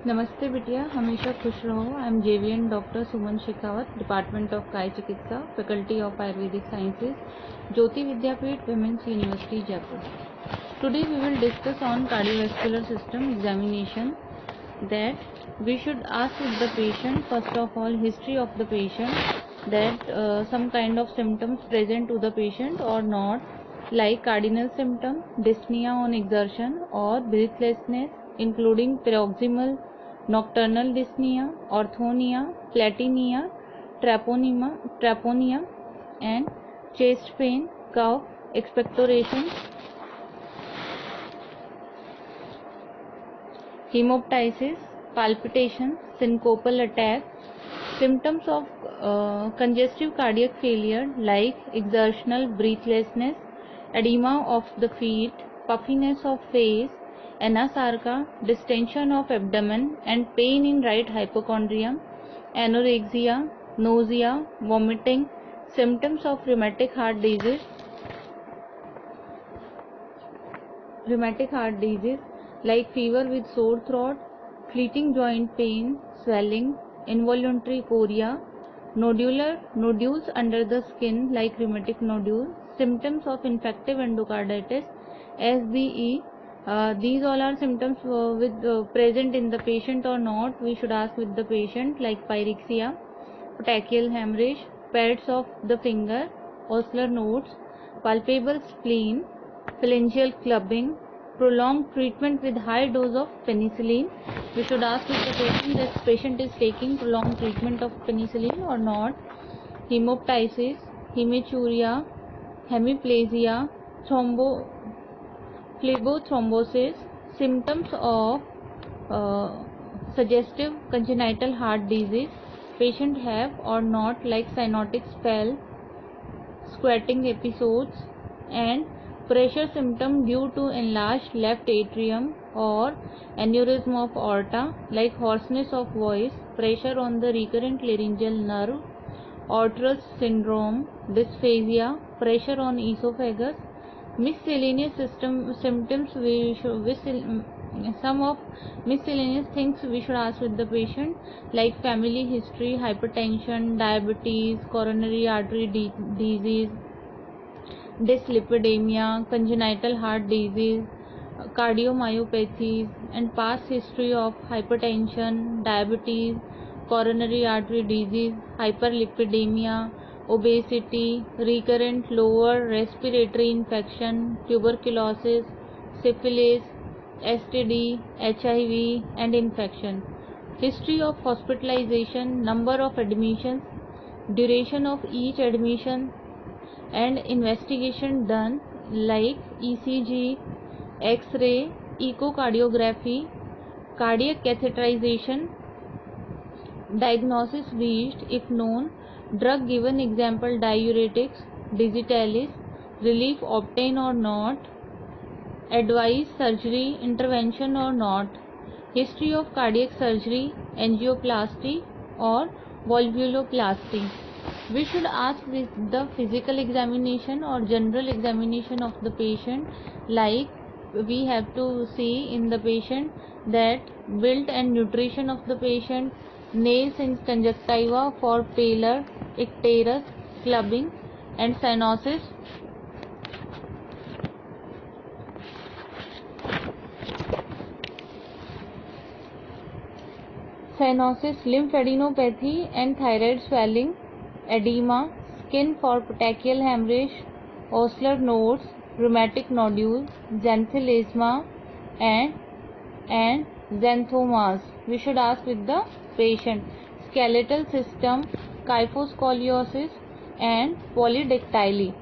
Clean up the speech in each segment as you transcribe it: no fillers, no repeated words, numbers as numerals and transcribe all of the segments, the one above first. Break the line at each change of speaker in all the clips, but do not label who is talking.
नमस्ते बिटिया, हमेशा खुश रहो। I am JVN doctor Suman Shekhawat, department of काय चिकित्सा, faculty of Ayurvedic sciences, Jyoti Vidyapeeth, women's university, Jaipur. Today we will discuss on cardiovascular system examination, that we should ask with the patient first of all history of the patient, that some kind of symptoms present to the patient or not, like cardinal symptom, dyspnea on exertion or breathlessness, including paroxysmal nocturnal dyspnea, orthonia, platynia, traponia, and chest pain, cough, expectoration, hemoptysis, palpitation, syncopal attack. Symptoms of congestive cardiac failure like exertional breathlessness, edema of the feet, puffiness of face, anasarca, distension of abdomen and pain in right hypochondrium, anorexia, nausea, vomiting. Symptoms of rheumatic heart disease like fever with sore throat, fleeting joint pain, swelling, involuntary chorea, nodules under the skin like rheumatic nodule, symptoms of infective endocarditis, SBE. These all are symptoms present in the patient or not. We should ask with the patient, like pyrexia, petechial hemorrhage, pads of the finger, oscular nodes, palpable spleen, phalangeal clubbing, prolonged treatment with high dose of penicillin. We should ask if the patient is taking prolonged treatment of penicillin or not. Hemoptysis, hematuria, hemiplasia, phlebothrombosis. Symptoms of suggestive congenital heart disease patient have or not, like cyanotic spell, squatting episodes, and pressure symptom due to enlarged left atrium or aneurysm of aorta, like hoarseness of voice, pressure on the recurrent laryngeal nerve, Orters syndrome, dysphagia, pressure on esophagus. Miscellaneous symptoms, some of miscellaneous things we should ask with the patient, like family history, hypertension, diabetes, coronary artery disease, dyslipidemia, congenital heart disease, cardiomyopathies, and past history of hypertension, diabetes, coronary artery disease, hyperlipidemia, obesity, recurrent lower respiratory infection, tuberculosis, syphilis, STD, HIV, and infection. History of hospitalization, number of admissions, duration of each admission, and investigation done, like ECG, X-ray, echocardiography, cardiac catheterization, diagnosis reached if known, drug given, example diuretics, digitalis, relief obtained or not, advice, surgery, intervention or not, history of cardiac surgery, angioplasty or valvuloplasty. We should ask with the physical examination or general examination of the patient, like we have to see in the patient that build and nutrition of the patient, nails in conjunctiva for pallor, icterus, clubbing, and cyanosis. Lymphadenopathy and thyroid swelling, edema, skin for petechial hemorrhage, oscular nodes, rheumatic nodules, xanthelasma, and xanthomas. We should ask with the patient. Skeletal system, kyphoscoliosis and polydactyly.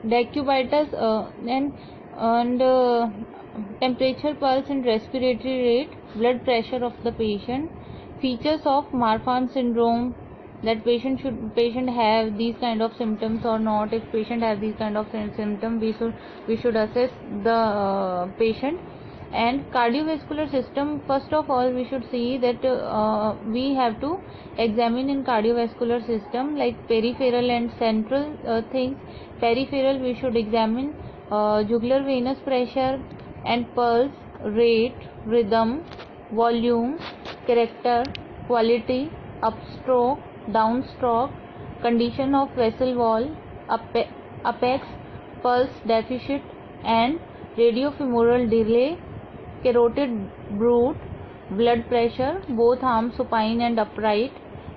Decubitus and temperature, pulse and respiratory rate, blood pressure of the patient. Features of Marfan syndrome, that patient have these kind of symptoms or not. If patient have these kind of symptoms, we should assess the patient. And cardiovascular system, first of all we should see that we have to examine in cardiovascular system, like peripheral and central things. Peripheral, we should examine jugular venous pressure and pulse, rate, rhythm, volume, character, quality, upstroke, downstroke, condition of vessel wall, apex, pulse deficit, and radiofemoral delay, carotid bruit, blood pressure, both arms supine and upright,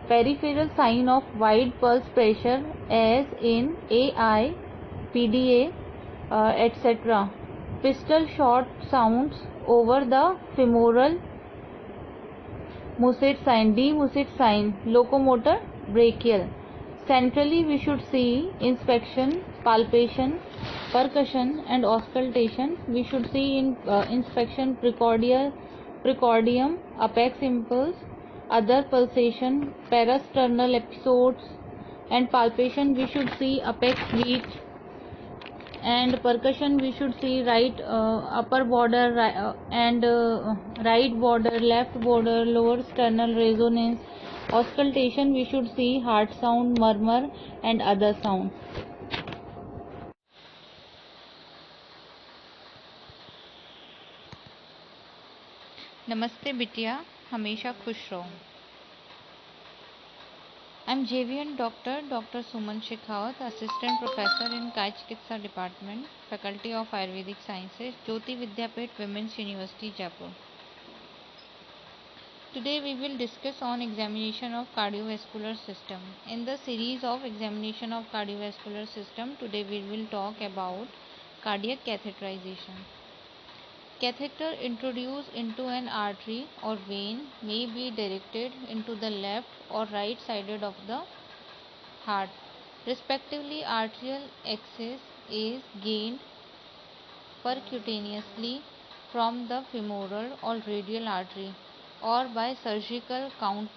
peripheral sign of wide pulse pressure as in AI, PDA, etc. Pistol shot sounds over the femoral Mussett sign, D Mussett sign, locomotor brachial. Centrally we should see inspection, palpation, percussion and auscultation. We should see in inspection precordium, apex impulse, other pulsation, parasternal episodes, and palpation we should see apex beat, and percussion we should see right upper border and right border, left border, lower sternal resonance. Auscultation we should see heart sound, murmur and other sound. नमस्ते बिटिया, हमेशा खुश रहो. I'm JVN Dr. Suman Shekhawat, Assistant Professor in Kai Chikitsa Department, Faculty of Ayurvedic Sciences, Jyoti Vidyapith Women's University, Jaipur. Today we will discuss on examination of cardiovascular system. In the series of examination of cardiovascular system, today we will talk about cardiac catheterization. Catheter introduced into an artery or vein may be directed into the left or right sided of the heart. Respectively, arterial access is gained percutaneously from the femoral or radial artery or by surgical cut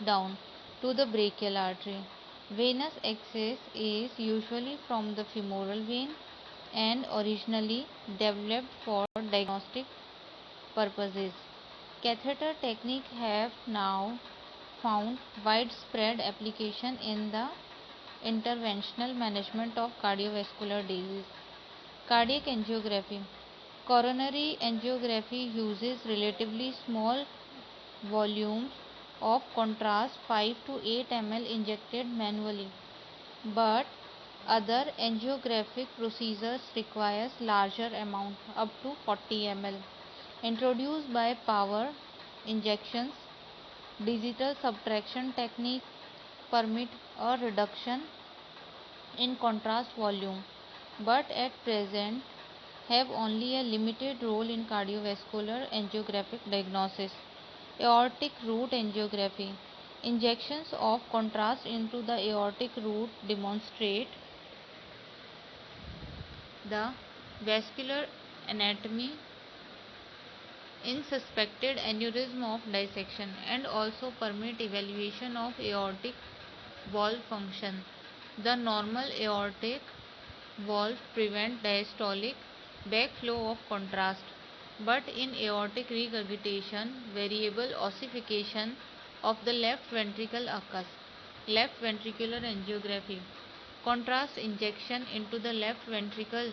down to the brachial artery. Venous access is usually from the femoral vein and originally developed for diagnostic purposes. Catheter technique have now found widespread application in the interventional management of cardiovascular disease. Cardiac angiography. Coronary angiography uses relatively small volumes of contrast 5 to 8 ml injected manually, but other angiographic procedures requires larger amount up to 40 ml. Introduced by power injections, digital subtraction technique permit a reduction in contrast volume, but at present have only a limited role in cardiovascular angiographic diagnosis. Aortic root angiography. Injections of contrast into the aortic root demonstrate the vascular anatomy in suspected aneurysm of dissection and also permit evaluation of aortic valve function. The normal aortic valve prevent diastolic backflow of contrast, but in aortic regurgitation, variable ossification of the left ventricle occurs. Left ventricular angiography. Contrast injection into the left ventricle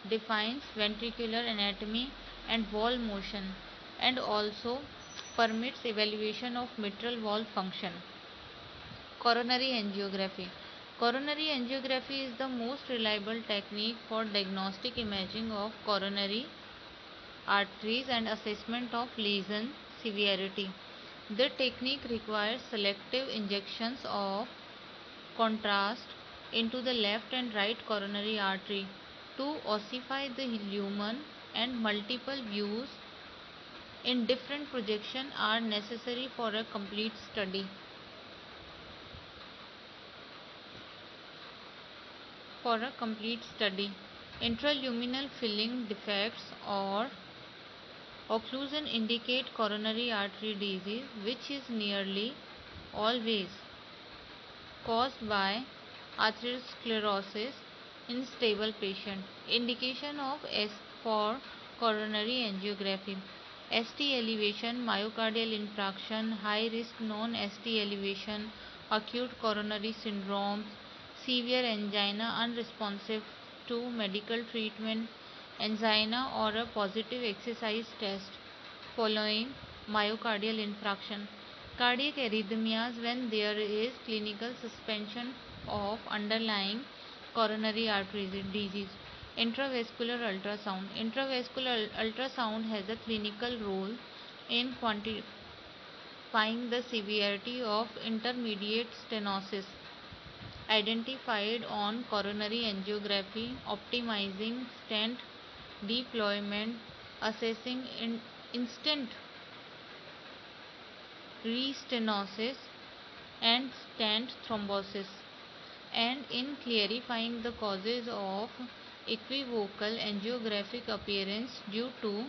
defines ventricular anatomy and wall motion and also permits evaluation of mitral valve function. Coronary angiography. Coronary angiography is the most reliable technique for diagnostic imaging of coronary arteries and assessment of lesion severity. The technique requires selective injections of contrast into the left and right coronary artery to ossify the lumen, and multiple views in different projection are necessary for a complete study. Intraluminal filling defects or occlusion indicate coronary artery disease, which is nearly always caused by atherosclerosis in stable patient. Indication of for coronary angiography: ST elevation, myocardial infarction, high risk non-ST elevation, acute coronary syndrome, severe angina unresponsive to medical treatment, angina or a positive exercise test following myocardial infarction. Cardiac arrhythmias when there is clinical suspension of underlying coronary artery disease. Intravascular ultrasound. Intravascular ultrasound has a clinical role in quantifying the severity of intermediate stenosis identified on coronary angiography, optimizing stent deployment, assessing instant restenosis and stent thrombosis, and in clarifying the causes of equivocal angiographic appearance due to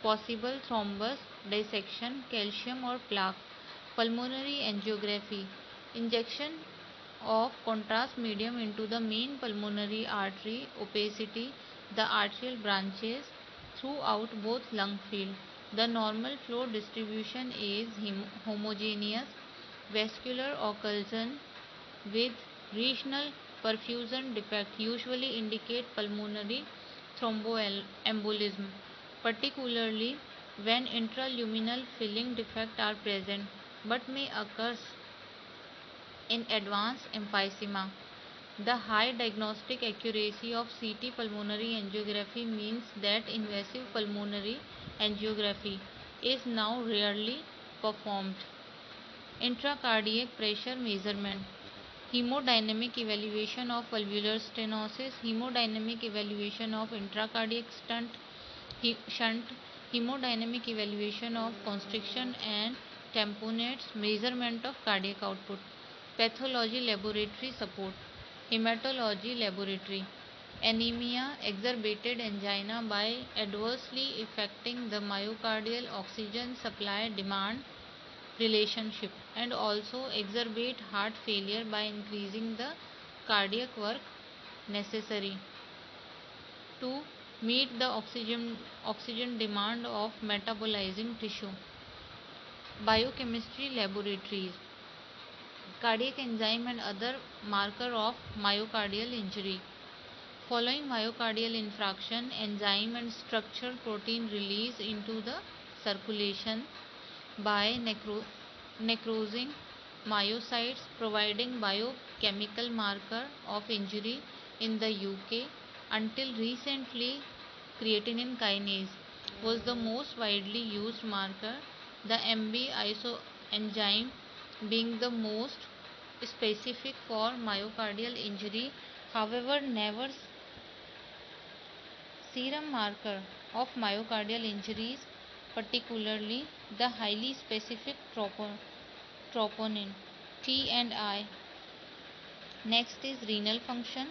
possible thrombus, dissection, calcium or plaque. Pulmonary angiography. Injection of contrast medium into the main pulmonary artery opacity the arterial branches throughout both lung field. The normal flow distribution is homogeneous. Vascular occlusion with regional perfusion defect usually indicate pulmonary thromboembolism, particularly when intraluminal filling defects are present, but may occur in advanced emphysema. The high diagnostic accuracy of CT pulmonary angiography means that invasive pulmonary angiography is now rarely performed. Intracardiac pressure measurement. Hemodynamic evaluation of valvular stenosis, hemodynamic evaluation of intracardiac shunt, hemodynamic evaluation of constriction and tamponades, measurement of cardiac output. Pathology laboratory support. Hematology laboratory. Anemia, exacerbated angina by adversely affecting the myocardial oxygen supply demand relationship, and also exacerbate heart failure by increasing the cardiac work necessary to meet the oxygen demand of metabolizing tissue. Biochemistry laboratories. Cardiac enzyme and other marker of myocardial injury. Following myocardial infarction, enzyme and structural protein release into the circulation by necrosing myocytes, providing biochemical marker of injury in the UK. Until recently, creatinine kinase was the most widely used marker, the MB isoenzyme being the most specific for myocardial injury. However, never serum marker of myocardial injuries, particularly the highly specific troponin T and I. Next is renal function.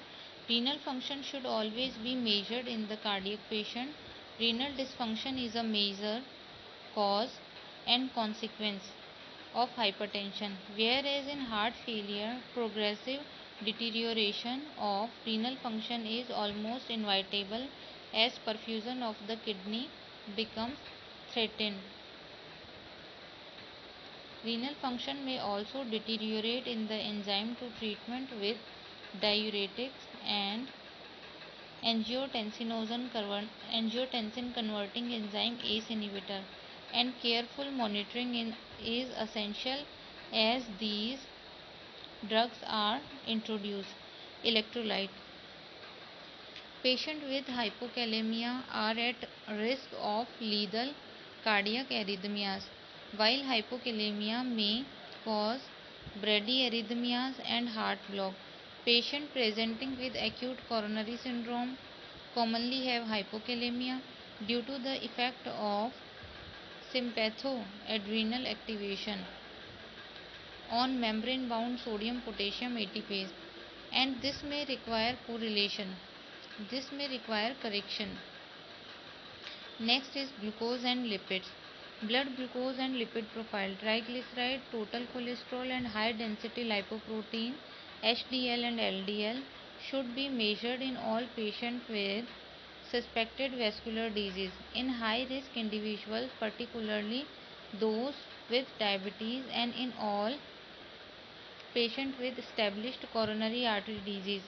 Renal function should always be measured in the cardiac patient. Renal dysfunction is a major cause and consequence of hypertension, whereas in heart failure, progressive deterioration of renal function is almost inevitable as perfusion of the kidney becomes threatened. Renal function may also deteriorate in the enzyme to treatment with diuretics and angiotensin converting enzyme ACE inhibitor, and careful monitoring is essential as these drugs are introduced. Electrolyte. Patients with hypokalemia are at risk of lethal cardiac arrhythmias, while hypokalemia may cause bradyarrhythmias and heart block. Patients presenting with acute coronary syndrome commonly have hypokalemia due to the effect of sympathoadrenal activation on membrane-bound sodium-potassium ATPase, and this may require correction. Next is glucose and lipids. Blood glucose and lipid profile. Triglyceride, total cholesterol and high density lipoprotein HDL and LDL should be measured in all patients with suspected vascular disease. In high risk individuals, particularly those with diabetes, and in all patients with established coronary artery disease,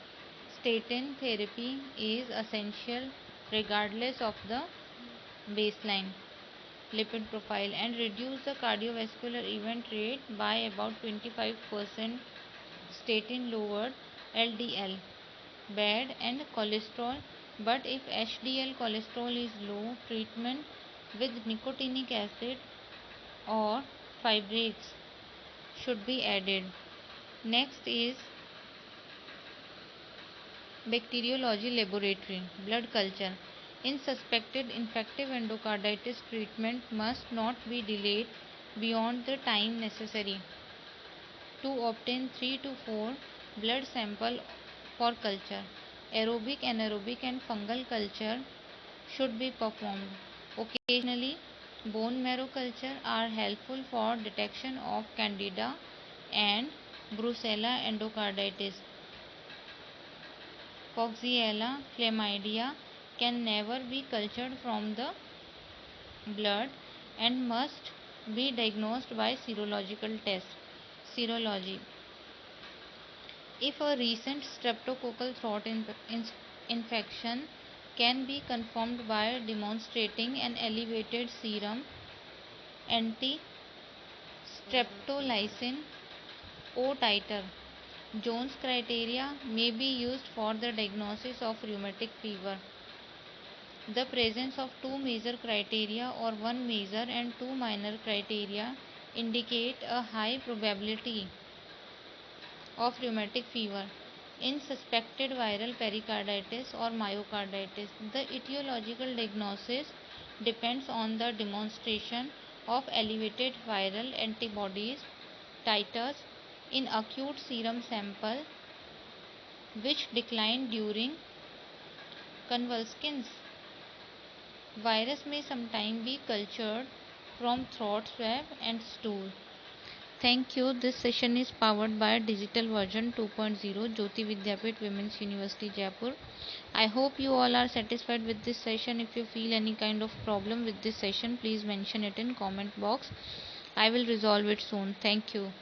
statin therapy is essential regardless of the baseline lipid profile, and reduce the cardiovascular event rate by about 25%. Statin lowered LDL bad and cholesterol, but if HDL cholesterol is low, treatment with nicotinic acid or fibrates should be added. Next is bacteriology laboratory blood culture. In suspected infective endocarditis, treatment must not be delayed beyond the time necessary to obtain 3 to 4 blood sample for culture. Aerobic, anaerobic and fungal culture should be performed. Occasionally, bone marrow culture are helpful for detection of Candida and Brucella endocarditis. Coxiella chlamydia can never be cultured from the blood and must be diagnosed by serological test. Serology. If a recent streptococcal throat infection can be confirmed by demonstrating an elevated serum anti-streptolysin O titer, Jones criteria may be used for the diagnosis of rheumatic fever. The presence of two major criteria or one major and two minor criteria indicate a high probability of rheumatic fever. In suspected viral pericarditis or myocarditis, the etiological diagnosis depends on the demonstration of elevated viral antibodies titers in acute serum sample which decline during convalescence. Virus may sometimes be cultured from throat swab and stool. Thank you. This session is powered by Digital Version 2.0 Jyoti Vidyapeeth Women's University Jaipur. I hope you all are satisfied with this session. If you feel any kind of problem with this session, please mention it in comment box. I will resolve it soon. Thank you.